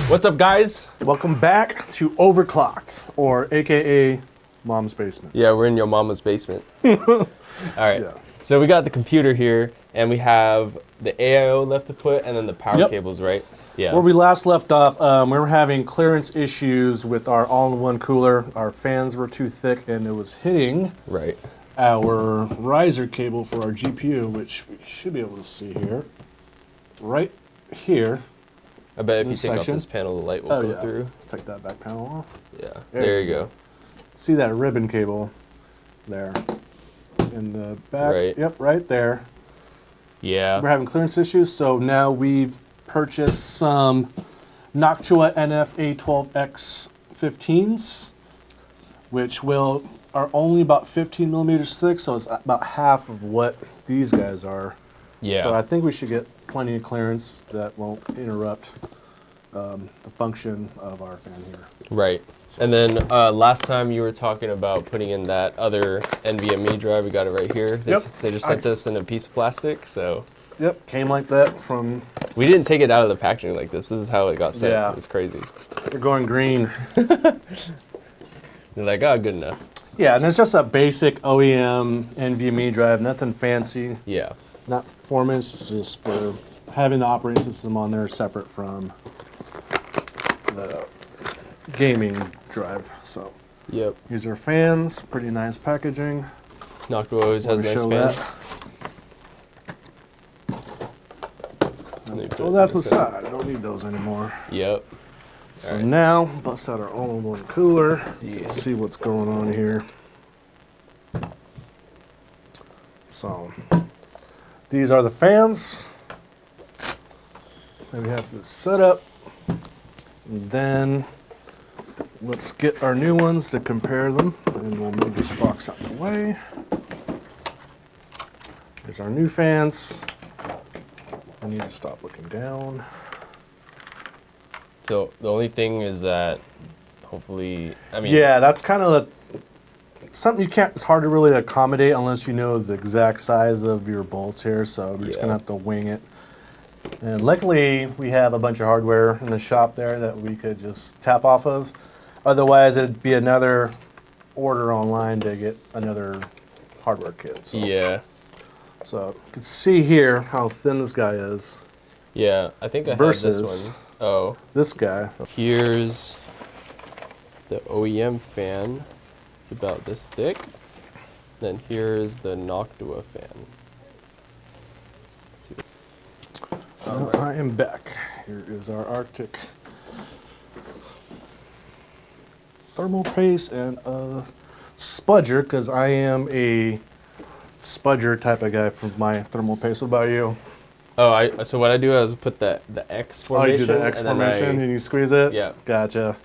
What's up, guys? Welcome back to Overclocked, or AKA Mom's Basement. Yeah, we're in your mama's basement. All right. Yeah. So we got the computer here, and we have the AIO left to put, and then the power cables, right? Yeah. Where we last left off, we were having clearance issues with our all-in-one cooler. Our fans were too thick, and it was hitting our riser cable for our GPU, which we should be able to see here. Right here. I bet if you take off this panel, the light will go through. Let's take that back panel off. Yeah, there you go. See that ribbon cable there in the back? Right. Yep, right there. Yeah. We're having clearance issues, so now we've purchased some Noctua NF A12X 15s, which are only about 15 millimeters thick, so it's about half of what these guys are. Yeah. So I think we should get plenty of clearance that won't interrupt the function of our fan here. Right. And then last time you were talking about putting in that other NVMe drive. We got it right here. They just sent us in a piece of plastic, so. Yep, came like that from. We didn't take it out of the packaging like this. This is how it got sent. Yeah. It was crazy. We're going green. They're like, oh, good enough. Yeah, and it's just a basic OEM NVMe drive, nothing fancy. Yeah. Not performance, it's just for having the operating system on there separate from the gaming drive. So, yep. These are fans, pretty nice packaging. Noctua always has nice fans. Well, that's the side. I don't need those anymore. Yep. So now, bust out our all-in-one cooler. Let's see what's going on here. So, these are the fans. Then we have this set up. And then, let's get our new ones to compare them. And we'll move this box out of the way. Here's our new fans. I need to stop looking down. So the only thing is that hopefully, I mean. Yeah, that's kind of something you can't, it's hard to really accommodate unless you know the exact size of your bolts here. So we're just going to have to wing it. And luckily, we have a bunch of hardware in the shop there that we could just tap off of. Otherwise, it'd be another order online to get another hardware kit. So. Yeah. So you can see here how thin this guy is. Yeah, I think I have this one. Oh. This guy. Here's the OEM fan. It's about this thick. Then here's the Noctua fan. I am back. Here is our Arctic thermal paste and a spudger, because I am a spudger type of guy from my thermal paste. What about you? Oh, so what I do is put the X formation. Oh, you do the X formation and you squeeze it? Yeah. Gotcha.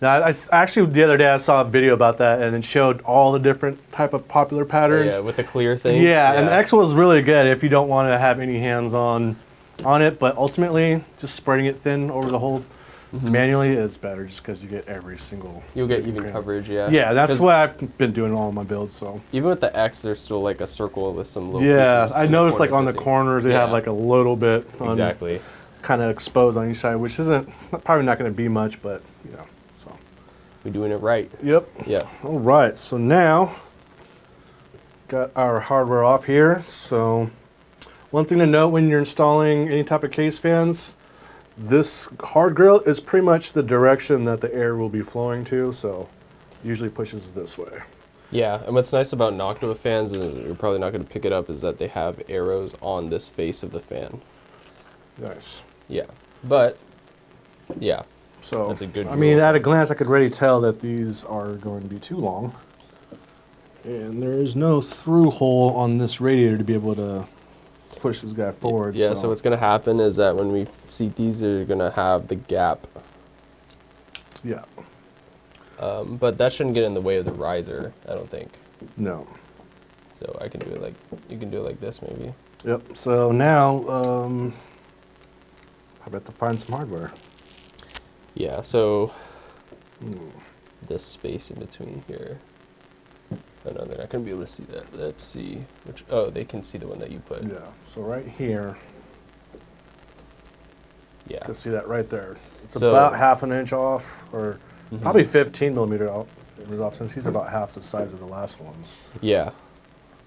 Now, actually, the other day I saw a video about that, and it showed all the different type of popular patterns. Oh, yeah, with the clear thing. Yeah, and X was really good if you don't want to have any hands on it, but ultimately, just spreading it thin over the whole manually is better, just because you get every single. You'll get even coverage, yeah. Yeah, that's what I've been doing all of my builds. So even with the X, there's still like a circle with some little. Yeah, pieces I noticed like on the corners they have like a little bit kind of exposed on each side, which isn't probably not going to be much, but you know, so we're doing it right. Yep. Yeah. All right, so now got our hardware off here. So one thing to note when you're installing any type of case fans, this hard grill is pretty much the direction that the air will be flowing to, so usually pushes this way. Yeah, and what's nice about Noctua fans, is you're probably not going to pick it up, is that they have arrows on this face of the fan. Nice. Yeah, but yeah, so that's a good I mean, at a glance, I could already tell that these are going to be too long, and there is no through hole on this radiator to be able to push this guy forward. Yeah, so what's going to happen is that when we seat these, they're going to have the gap. Yeah. But that shouldn't get in the way of the riser, I don't think. No. So I can do it like, you can do it like this maybe. Yep, so now, I bet to find some hardware. Yeah, so this space in between here. Oh no, they're not going to be able to see that. Let's see. Which, oh, they can see the one that you put. Yeah, so right here, Yeah. You can see that right there. It's So- about half an inch off, or probably 15 millimeter off, since these are about half the size of the last ones. Yeah.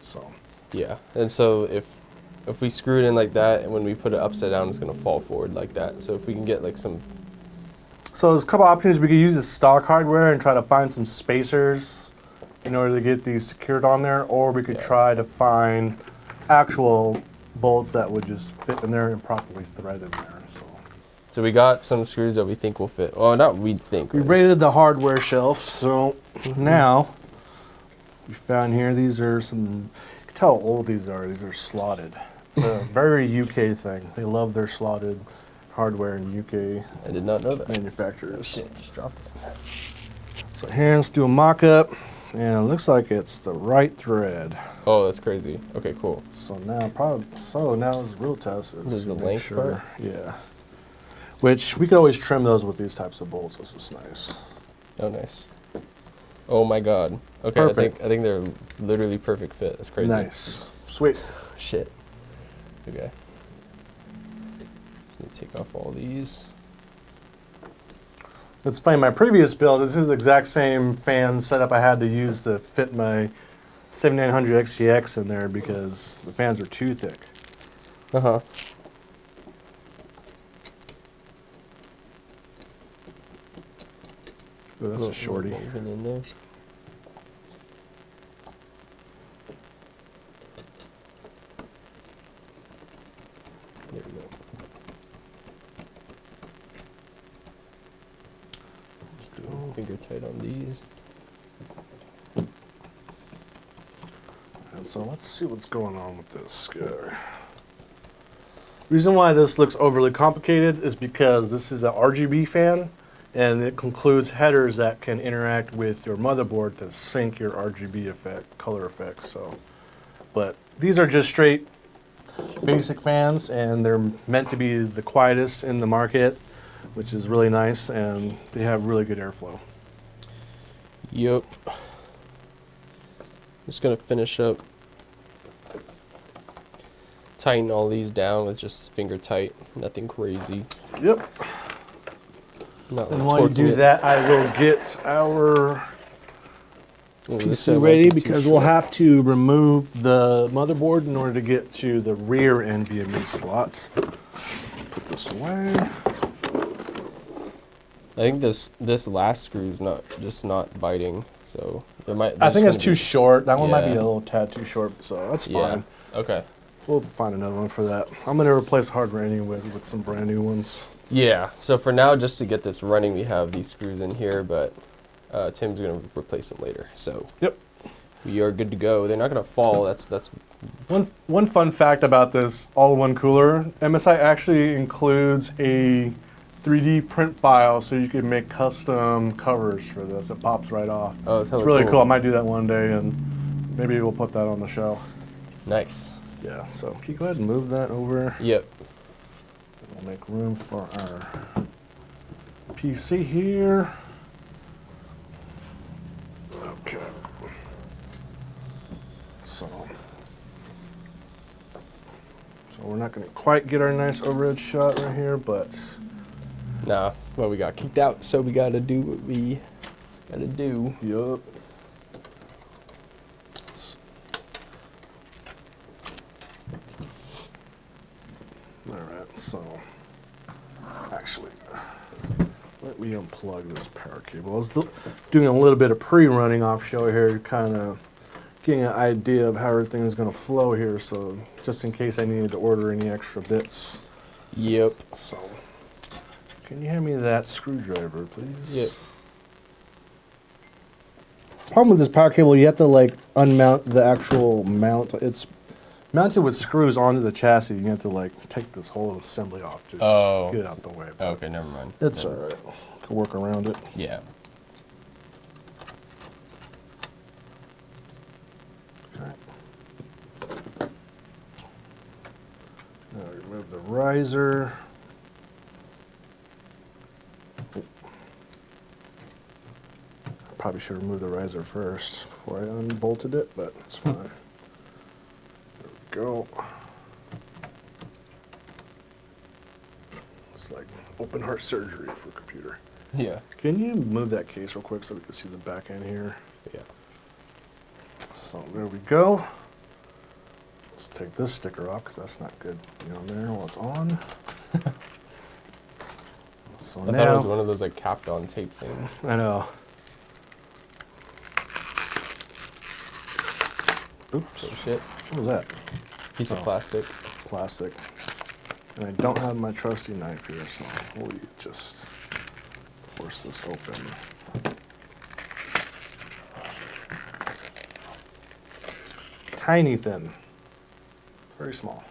So. Yeah. And so if we screw it in like that, and when we put it upside down, it's gonna fall forward like that. So if we can get like some. So there's a couple options. We could use the stock hardware and try to find some spacers in order to get these secured on there, or we could try to find actual bolts that would just fit in there and properly thread in there. So we got some screws that we think will fit. Well, not we think. We right? raided the hardware shelf, so now we found here, these are some, you can tell how old these are. These are slotted. It's a very UK thing. They love their slotted hardware in UK I did not know that. manufacturers. Shit, just dropped it. So here, let's do a mock-up, and it looks like it's the right thread. Oh, that's crazy. Okay, cool. So now, now is the real test. This is the make length part? Yeah. Which, we could always trim those with these types of bolts. This is nice. Oh, nice. Oh my God. Okay, Perfect. I think they're literally perfect fit. That's crazy. Nice. Sweet. Shit. Okay. Just need to take off all these. It's funny, my previous build, this is the exact same fan setup I had to use to fit my 7900 XTX in there because the fans are too thick. Uh-huh. Oh, that's a shorty. Even in there. There we go. Just do finger tight on these. And so let's see what's going on with this guy. Reason why this looks overly complicated is because this is an RGB fan, and it includes headers that can interact with your motherboard to sync your RGB effect, color effects. So, but these are just straight basic fans, and they're meant to be the quietest in the market, which is really nice, and they have really good airflow. Yep. Just gonna finish up. Tighten all these down with just finger tight. Nothing crazy. Yep. Not And like while you torquing do it. that, I will get our Ooh, this PC guy might ready be too because we'll short. have to remove the motherboard in order to get to the rear NVMe slot. Put this away. I think this last screw is not biting, so there might. I think there's it's gonna too short. That one might be Yeah. a little tad too short, so that's Yeah. fine. Okay. We'll find another one for that. I'm going to replace hardware anyway with some brand new ones. Yeah. So for now, just to get this running, we have these screws in here, but Tim's gonna replace them later. So Yep. we are good to go. They're not gonna fall. That's. One fun fact about this all-in-one cooler, MSI actually includes a 3D print file so you can make custom covers for this. It pops right off. Oh, It's really cool. I might do that one day, and maybe we'll put that on the show. Nice. Yeah, so can you go ahead and move that over? Yep. We'll make room for our PC here. Okay. So we're not going to quite get our nice overhead shot right here, but Nah. Well, we got kicked out, so we gotta do what we gotta do. yup. Alright, so actually, let me unplug this power cable. I was doing a little bit of pre-running off show here, kind of getting an idea of how everything is going to flow here, so just in case I needed to order any extra bits. Yep. So, can you hand me that screwdriver, please? Yep. Problem with this power cable, you have to like unmount the actual mount. It's mounted with screws onto the chassis. You have to like take this whole assembly off, just get it out the way. But Okay, never mind. it's alright. Can work around it. Yeah. Okay. Now remove the riser. Probably should remove the riser first before I unbolted it, but it's fine. There we go. It's like open heart surgery for a computer. Yeah. Can you move that case real quick so we can see the back end here? Yeah. So there we go. Let's take this sticker off because that's not good. On there while it's on. So I thought it was one of those like capped on tape things. I know. Oops. Oh shit. What was that? Piece of plastic. Plastic. And I don't have my trusty knife here, so we'll just force this open. Tiny thin. Very small.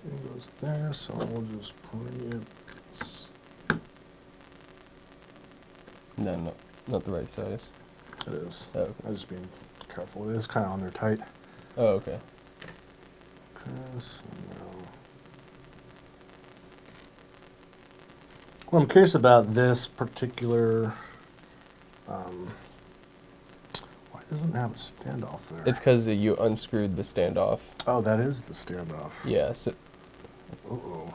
It goes there, so we'll just bring it. No, not the right size. It is. Oh, okay. I'm just being careful. It is kind of on there tight. Oh, okay. Okay, so now. Well, I'm curious about this particular. Why doesn't it have a standoff there? It's because you unscrewed the standoff. Oh, that is the standoff. Yeah. So Uh-oh.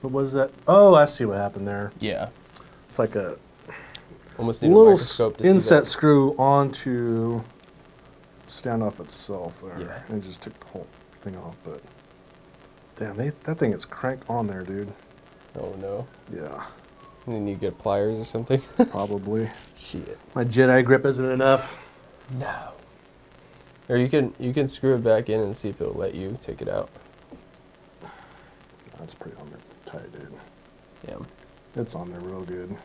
What was that? Oh, I see what happened there. yeah. It's like a Almost need a little microscope to see inset that. screw onto standoff itself there. Yeah. And it just took the whole thing off, but damn, that thing is cranked on there, dude. Oh no. Yeah, You need to get pliers or something. probably. Shit. My Jedi grip isn't enough. No. Or you can screw it back in and see if it'll let you take it out. That's pretty on there tight, dude. Yeah. It's on there real good.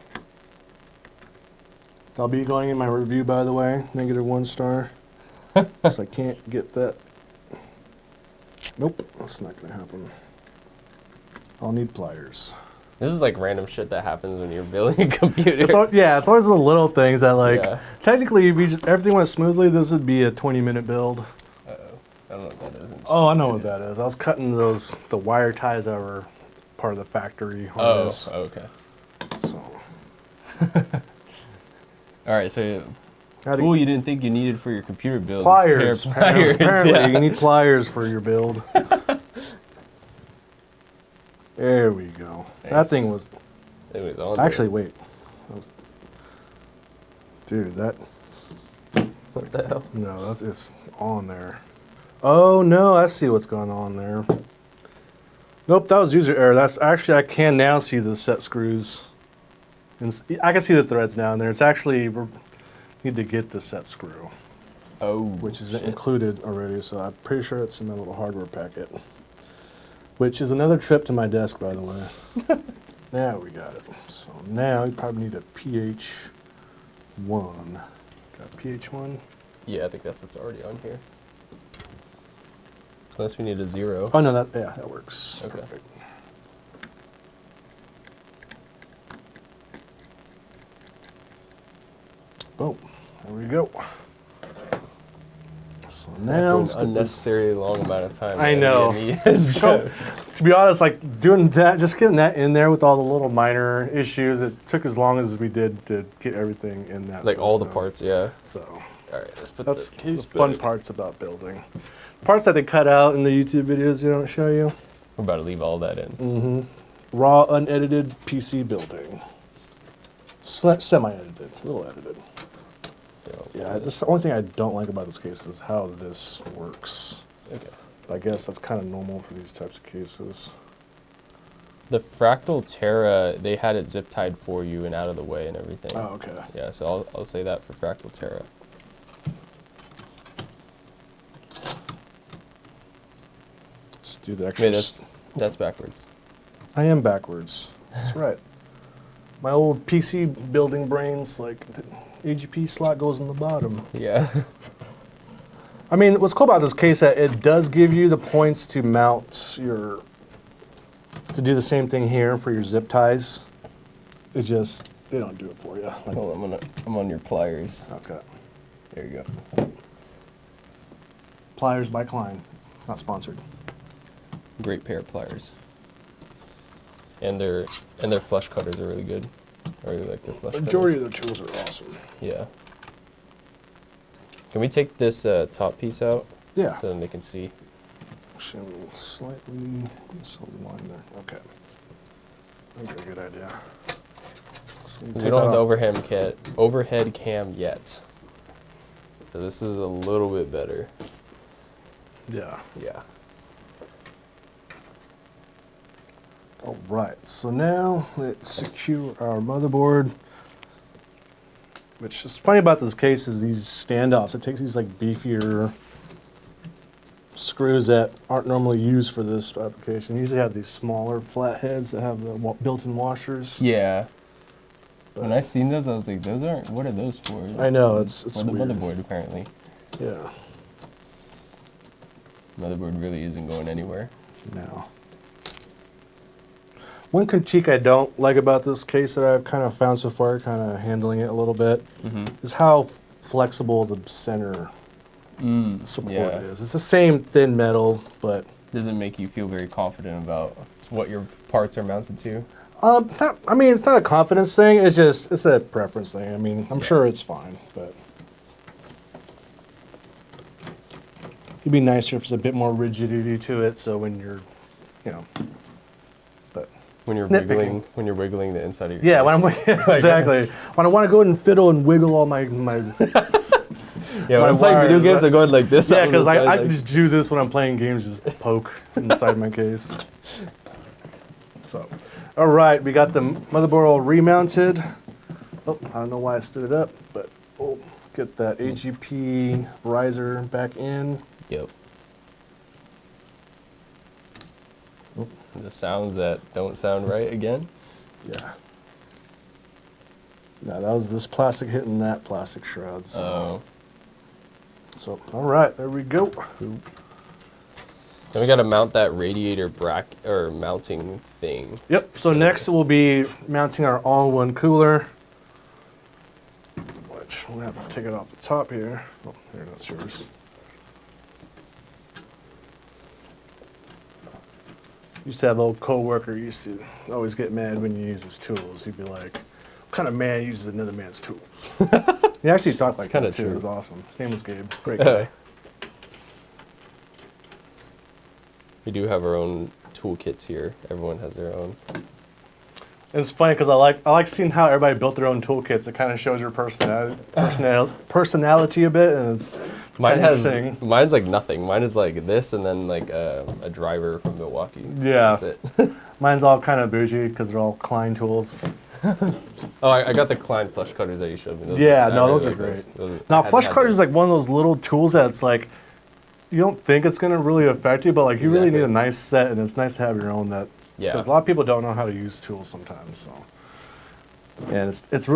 I'll be going in my review, by the way. -1 star. Because I can't get that. Nope, that's not going to happen. I'll need pliers. This is like random shit that happens when you're building a computer. It's always the little things that, like, Yeah. technically, if you just everything went smoothly, this would be a 20-minute build. Uh-oh. I don't know what that is. Oh, I know what that is. I was cutting the wire ties that were part of the factory Oh, harness. okay. So, All right, so how do tool you didn't think you needed for your computer build. is pliers. pair of pliers. Apparently, Yeah. you need pliers for your build. There we go. That Nice. thing was. It was on Actually, wait. Dude, that. there. What the hell? No, it's on there. Oh, no, I see what's going on there. Nope, that was user error. That's actually, I can now see the set screws. And I can see the threads now in there. It's actually, we need to get the set screw, Oh, which is shit. included already. So I'm pretty sure it's in my little hardware packet, which is another trip to my desk, by the way. Now we got it. So now you probably need a pH 1. Got pH 1? Yeah, I think that's what's already on here. Unless we need a 0. Oh, no, that works. Okay. Perfect. Boom. There we go. So now let's After an get this. unnecessary long amount of time. I that know. me and me is So, to be honest, like doing that, just getting that in there with all the little minor issues, it took as long as we did to get everything in that. like all the system. parts, yeah. So All right, let's put that's the case the fun back. parts about building. Parts that they cut out in the YouTube videos they don't show you. We're about to leave all that in. Mm-hmm. Raw, unedited PC building. Semi-edited, a little edited. Yeah, this is the only thing I don't like about this case is how this works. Okay. But I guess that's kind of normal for these types of cases. The Fractal Terra, they had it zip tied for you and out of the way and everything. Oh, okay. Yeah, so I'll say that for Fractal Terra. Let's do the extra. Wait, that's backwards. I am backwards. That's right. My old PC building brains, like the AGP slot goes in the bottom. Yeah. I mean, what's cool about this case that it does give you the points to mount your, to do the same thing here for your zip ties. It's just, they don't do it for you. Like, Hold on, I'm on your pliers. okay. There you go. Pliers by Klein. Not sponsored. great pair of pliers. And their flush cutters are really good. I really like their flush Majority cutters. of the tools are awesome. Yeah. Can we take this top piece out? Yeah. So then they can see. Slightly line there. Okay. That's a good idea. So We don't have the overhead cam yet. So this is a little bit better. Yeah. Yeah. All right. So now let's secure our motherboard. Which is funny about this case is these standoffs. It takes these like beefier screws that aren't normally used for this application. Usually have these smaller flat heads that have the built-in washers. Yeah. But When I seen those, I was like, "Those aren't. What are those for?" I know it's for the weird. motherboard apparently. Yeah. Motherboard really isn't going anywhere. No. One critique I don't like about this case that I've kind of found so far, kind of handling it a little bit, is how flexible the center support is. It's the same thin metal, but Doesn't make you feel very confident about what your parts are mounted to. I mean, it's not a confidence thing. It's a preference thing. I mean, I'm sure it's fine, but it'd be nicer if there's a bit more rigidity to it. So when you're, but When you're nitpicking. wiggling the inside of your yeah, face. when I'm exactly when I want to go and fiddle and wiggle all my Yeah, when I'm playing video wires, games, I'm going like this. yeah, on the because side, I can just do this when I'm playing games, just poke inside my case. So, all right, we got the motherboard all remounted. Oh, I don't know why I stood it up, but we'll get that AGP riser back in. Yep. The sounds that don't sound right again. Yeah. No, that was this plastic hitting that plastic shroud. So, all right, there we go. Then we got to mount that radiator bracket or mounting thing. Yep, so next we'll be mounting our all-in-one cooler, which we'll have to take it off the top here. Oh, there, that's yours. Used to have an old coworker used to always get mad when you use his tools. He'd be like, "What kind of man uses another man's tools?" He actually talked like kinda that too. true. It was awesome. His name was Gabe. Great guy. We do have our own toolkits here. Everyone has their own. And it's funny because I like seeing how everybody built their own toolkits. It kind of shows your personality a bit, and it's Mine's like nothing. Mine is like this, and then like a driver from Milwaukee. Yeah. That's it. Mine's all kind of bougie because they're all Klein tools. Oh, I got the Klein flush cutters that you showed me. Yeah, I no, really those are like great. Those Now, I flush had cutters those. is like one of those little tools that's like, you don't think it's going to really affect you, but like you really need a nice set, and it's nice to have your own that. Yeah. Because a lot of people don't know how to use tools sometimes. So. And it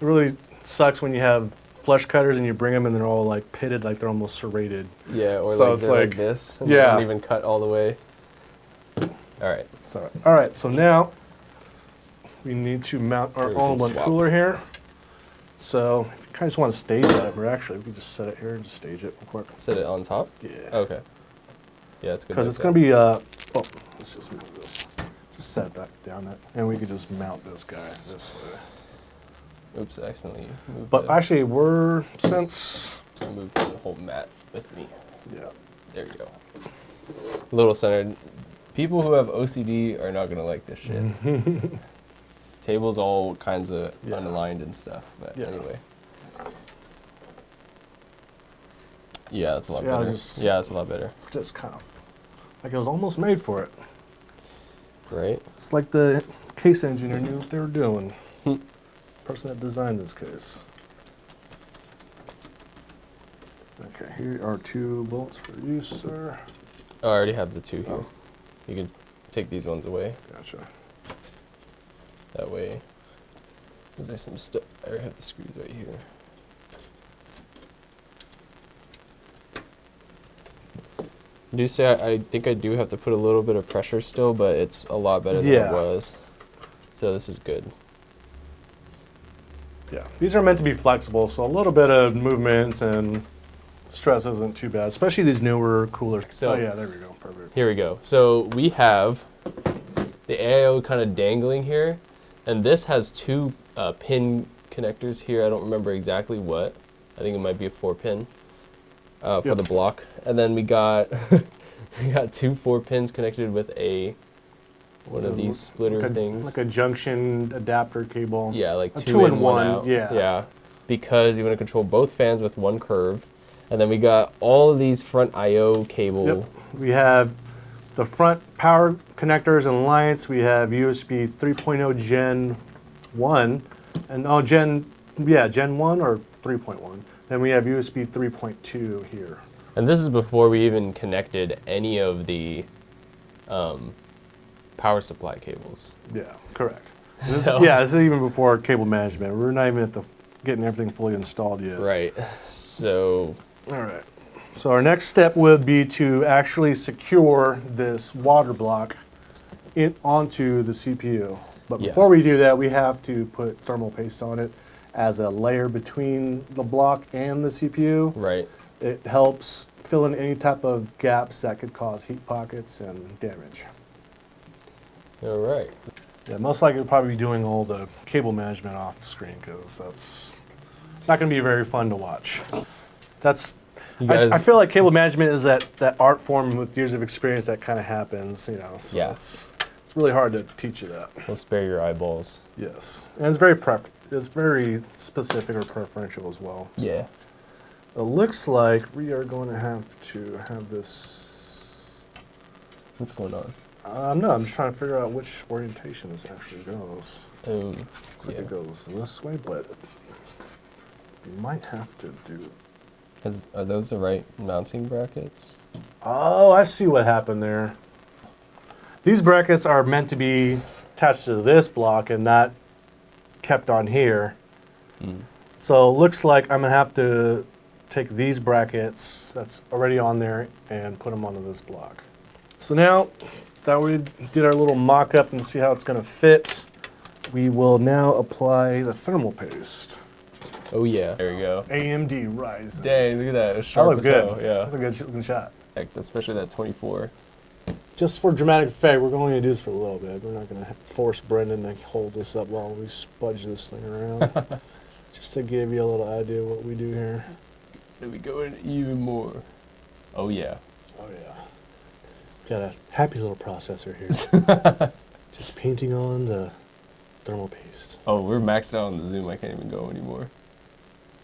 really sucks when you have flush cutters and you bring them and they're all like pitted, like they're almost serrated. Yeah, or So like it's they're like like- this. And yeah. They don't even cut all the way. All right. So, all right, so now we need to mount our Here we can all-in-one swap. cooler here. So if you kind of just want to stage that, or actually we can just set it here and just stage it real quick. Set it on top. Yeah. Okay. Yeah, it's good. Because like it's that. going to be, let's just move this. Just set it back down that, and we could just mount this guy this way. Oops, I accidentally moved. But actually, since, I moved the whole mat with me. yeah. There you go. Little centered. People who have OCD are not gonna like this shit. Tables all kinds of Yeah. unaligned and stuff. But Yeah. anyway. Yeah, that's a lot See, I was better. just- Yeah, that's a lot better. Just kind of, like it was almost made for it. Right? It's like the case engineer knew what they were doing. Person that designed this case. Okay, here are 2 bolts for you, sir. Oh, I already have the 2 here. Oh. You can take these ones away. Gotcha. That way. Is there some stuff? I already have the screws right here. I do say I think I do have to put a little bit of pressure still, but it's a lot better than Yeah. it was. So this is good. Yeah, these are meant to be flexible, so a little bit of movement and stress isn't too bad, especially these newer, cooler. So, oh yeah, there we go, perfect. Here we go. So we have the AIO kind of dangling here, and this has two pin connectors here. I don't remember exactly what. I think it might be a 4-pin for the block. And then we got we got two 4-pins connected with one of these splitter things. Like a junction adapter cable. Yeah, like a two in, one out. Yeah. Yeah, because you want to control both fans with one curve. And then we got all of these front I/O cable. Yep. We have the front power connectors and lights. We have USB 3.0 Gen 1. And Gen 1 or 3.1. Then we have USB 3.2 here. And this is before we even connected any of the power supply cables. Yeah, correct. This is even before cable management. We're not even getting everything fully installed yet. Right. So. All right. So our next step would be to actually secure this water block onto the CPU. But before we do that, we have to put thermal paste on it as a layer between the block and the CPU. Right. It helps fill in any type of gaps that could cause heat pockets and damage. All right. Yeah, most likely we'll probably be doing all the cable management off screen because that's not going to be very fun to watch. I feel like cable management is that art form with years of experience that kind of happens, you know. So it's really hard to teach you that. We'll spare your eyeballs. Yes, and it's very specific or preferential as well. Yeah. It looks like we are going to have this. What's going on? No, I'm just trying to figure out which orientation this actually goes. Oh, looks like it goes this way, but you might have to do. Are those the right mounting brackets? Oh, I see what happened there. These brackets are meant to be attached to this block and not kept on here. So it looks like I'm going to have to take these brackets that's already on there and put them onto this block. So now that we did our little mock-up and see how it's going to fit, we will now apply the thermal paste. Oh yeah, there we go. AMD Ryzen. Dang, look at that. It's sharp that looks as good. hell. Yeah. That's a good looking shot. Especially that 24. Just for dramatic effect, we're going to do this for a little bit. We're not going to force Brendan to hold this up while we spudge this thing around. Just to give you a little idea of what we do here. Then we go in even more. Oh yeah. Oh yeah. Got a happy little processor here. Just painting on the thermal paste. Oh, we're maxed out on the zoom. I can't even go anymore.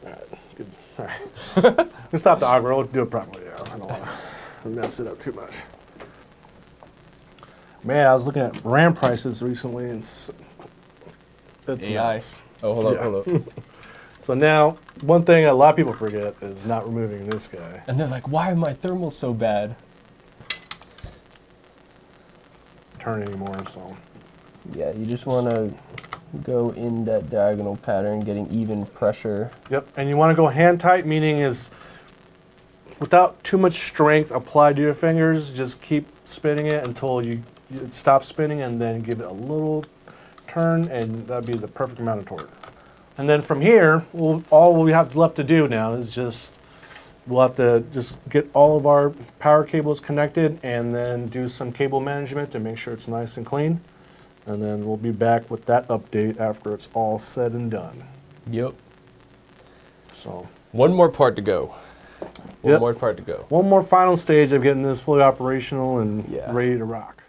All right, good. All right. We'll stop the auger. We'll do it properly. Yeah, I don't want to mess it up too much. Man, I was looking at RAM prices recently, and it's AI. nuts. Oh, hold up. So now, one thing a lot of people forget is not removing this guy. And they're like, why are my thermals so bad? Turn anymore, so. Yeah, you just want to go in that diagonal pattern, getting even pressure. Yep, and you want to go hand tight, meaning is without too much strength applied to your fingers, just keep spinning it until it stops spinning, and then give it a little turn, and that'd be the perfect amount of torque. And then from here, all we have left to do now is we'll have to just get all of our power cables connected and then do some cable management to make sure it's nice and clean. And then we'll be back with that update after it's all said and done. Yep. So one more part to go. One more part to go. One more final stage of getting this fully operational and ready to rock.